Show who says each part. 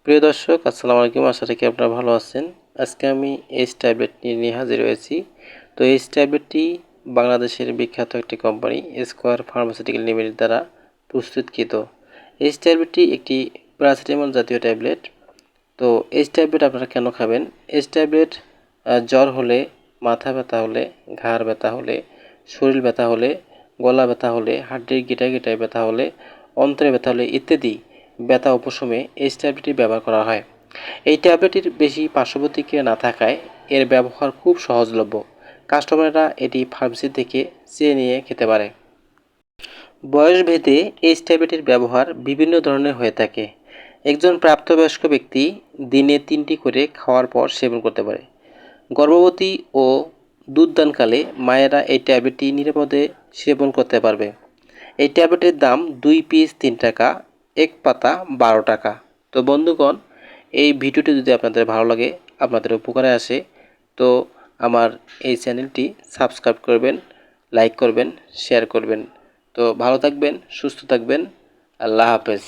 Speaker 1: প্রিয় দর্শক, আসসালামু আলাইকুম। আশা রাখি আপনারা ভালো আছেন। আজকে আমি এইচ ট্যাবলেট নিয়ে হাজির হয়েছি। তো এইচ ট্যাবলেটটি বাংলাদেশের বিখ্যাত একটি কোম্পানি স্কয়ার ফার্মাসিউটিক্যাল লিমিটেড দ্বারা প্রস্তুতকৃত। এইচ ট্যাবলেটটি একটি প্যারাসিটামল জাতীয় ট্যাবলেট। তো এইচ ট্যাবলেট আপনারা কেন খাবেন? এইচ ট্যাবলেট জ্বর হলে, মাথা ব্যথা হলে, ঘাড় ব্যথা হলে, শরীর ব্যথা হলে, গলা ব্যথা হলে, হাড্ডির গিটায় ব্যথা হলে, অন্ত্রে ব্যথা হলে ইত্যাদি ব্যথা উপশমে এইচ ট্যাবলেটটি ব্যবহার করা হয়। এই ট্যাবলেটটির বেশি পার্শ্বপ্রতিক্রিয়া না থাকায় এর ব্যবহার খুব সহজলভ্য। কাস্টমাররা এটি ফার্মেসি থেকে চেয়ে নিয়ে খেতে পারে। বয়সভেদে এইচ ট্যাবলেটের ব্যবহার বিভিন্ন ধরনের হয়ে থাকে। একজন প্রাপ্তবয়স্ক ব্যক্তি দিনে 3টি করে খাওয়ার পর সেবন করতে পারে। গর্ভবতী ও দুধদানকালে মায়েরা এই ট্যাবলেটটি নিরাপদে সেবন করতে পারবে। এই ট্যাবলেটের দাম 2 পিস 3 টাকা, এক পাতা 12 টাকা। তো বন্ধুগণ, এই ভিডিওটি যদি আপনাদের ভালো লাগে, আপনাদের উপকারে আসে, তো আমার এই চ্যানেলটি সাবস্ক্রাইব করবেন, লাইক করবেন, শেয়ার করবেন। তো ভালো থাকবেন, সুস্থ থাকবেন। আল্লাহ হাফেজ।